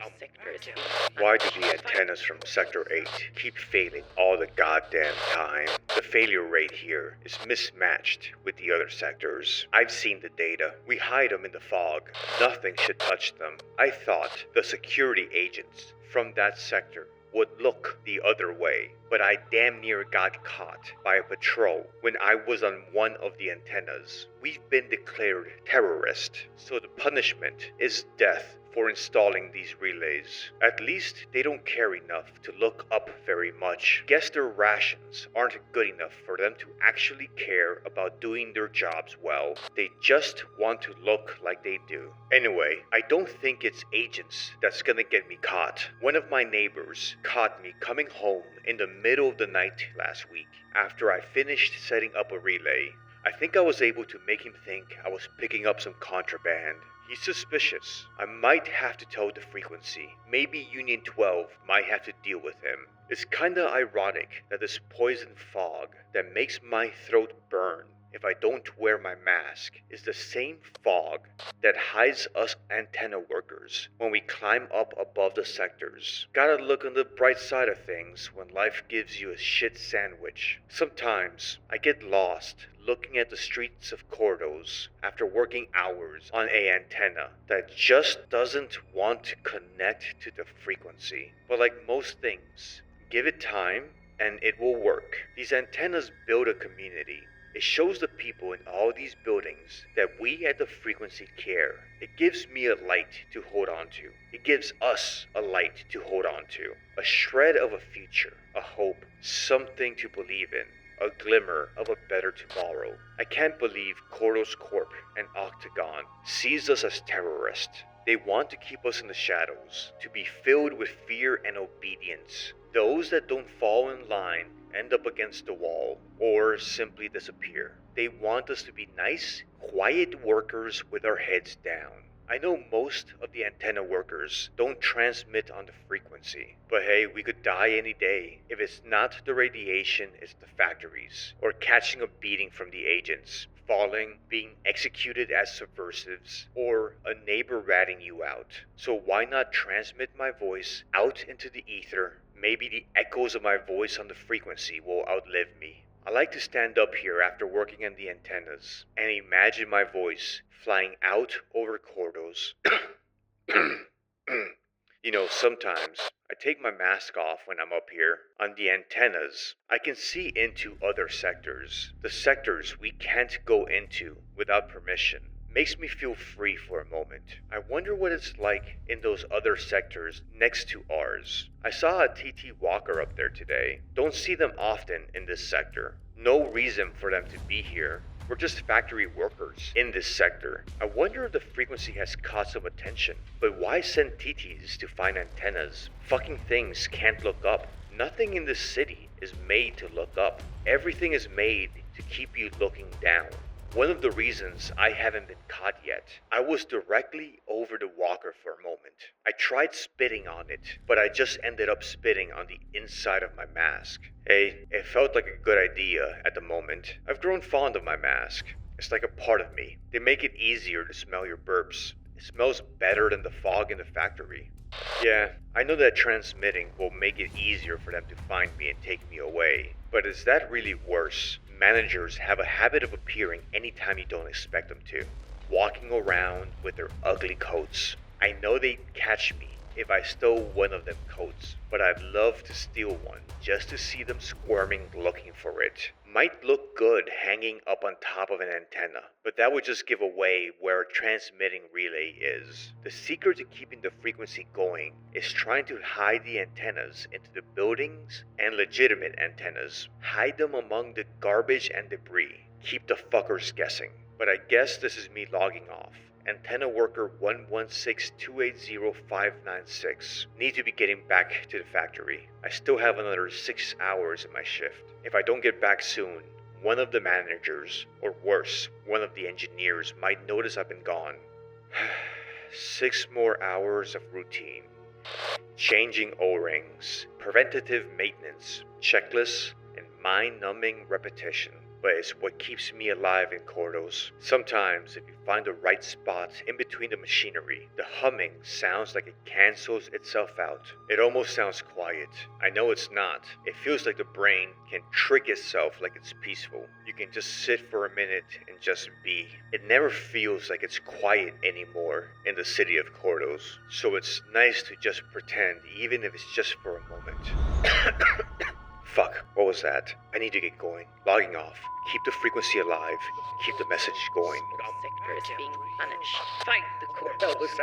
sectors. Why do the antennas from Sector 8 keep failing all the goddamn time? The failure rate here is mismatched with the other sectors. I've seen the data. We hide them in the fog. Nothing should touch them. I thought the security agents from that sector would look the other way, but I damn near got caught by a patrol when I was on one of the antennas. We've been declared terrorist, so the punishment is death for installing these relays. At least they don't care enough to look up very much. Guess their rations aren't good enough for them to actually care about doing their jobs well. They just want to look like they do. Anyway, I don't think it's agents that's gonna get me caught. One of my neighbors caught me coming home in the middle of the night last week after I finished setting up a relay. I think I was able to make him think I was picking up some contraband. He's suspicious. I might have to tow the frequency. Maybe Union 12 might have to deal with him. It's kinda ironic that this poison fog that makes my throat burn if I don't wear my mask is the same fog that hides us antenna workers when we climb up above the sectors. Gotta look on the bright side of things when life gives you a shit sandwich. Sometimes I get lost looking at the streets of Cordos after working hours on an antenna that just doesn't want to connect to the frequency. But like most things, give it time and it will work. These antennas build a community. It shows the people in all these buildings that we at the frequency care. It gives me a light to hold on to. It gives us a light to hold on to. A shred of a future, a hope, something to believe in. A glimmer of a better tomorrow. I can't believe Cordos Corp and Oct.Agon sees us as terrorists. They want to keep us in the shadows, to be filled with fear and obedience. Those that don't fall in line end up against the wall, or simply disappear. They want us to be nice, quiet workers with our heads down. I know most of the antenna workers don't transmit on the frequency, but hey, we could die any day. If it's not the radiation, it's the factories, or catching a beating from the agents, falling, being executed as subversives, or a neighbor ratting you out. So why not transmit my voice out into the ether? Maybe the echoes of my voice on the frequency will outlive me. I like to stand up here after working on the antennas and imagine my voice flying out over Cordos. You know, sometimes I take my mask off when I'm up here. On the antennas, I can see into other sectors. The sectors we can't go into without permission. Makes me feel free for a moment. I wonder what it's like in those other sectors next to ours. I saw a TT walker up there today. Don't see them often in this sector. No reason for them to be here. We're just factory workers in this sector. I wonder if the frequency has caught some attention. But why send TTs to find antennas? Fucking things can't look up. Nothing in this city is made to look up. Everything is made to keep you looking down. One of the reasons I haven't been caught yet, I was directly over the walker for a moment. I tried spitting on it, but I just ended up spitting on the inside of my mask. Hey, it felt like a good idea at the moment. I've grown fond of my mask. It's like a part of me. They make it easier to smell your burps. It smells better than the fog in the factory. Yeah, I know that transmitting will make it easier for them to find me and take me away. But is that really worse? Managers have a habit of appearing anytime you don't expect them to, walking around with their ugly coats. I know they'd catch me if I stole one of them coats, but I'd love to steal one just to see them squirming looking for it. Might look good hanging up on top of an antenna, but that would just give away where a transmitting relay is. The secret to keeping the frequency going is trying to hide the antennas into the buildings and legitimate antennas. Hide them among the garbage and debris. Keep the fuckers guessing. But I guess this is me logging off. Antenna worker 116280596. Need to be getting back to the factory. I still have another 6 hours in my shift. If I don't get back soon, one of the managers, or worse, one of the engineers might notice I've been gone. 6 more hours of routine. Changing O-rings, preventative maintenance, checklists, and mind-numbing repetition. but it's what keeps me alive in Cordos. Sometimes, if you find the right spot in between the machinery, the humming sounds like it cancels itself out. It almost sounds quiet. I know it's not. It feels like the brain can trick itself like it's peaceful. You can just sit for a minute and just be. It never feels like it's quiet anymore in the city of Cordos, so it's nice to just pretend, even if it's just for a moment. Fuck, what was that? I need to get going. Logging off. Keep the frequency alive. Keep the message going. Sector is being punished. Fight the Cordos.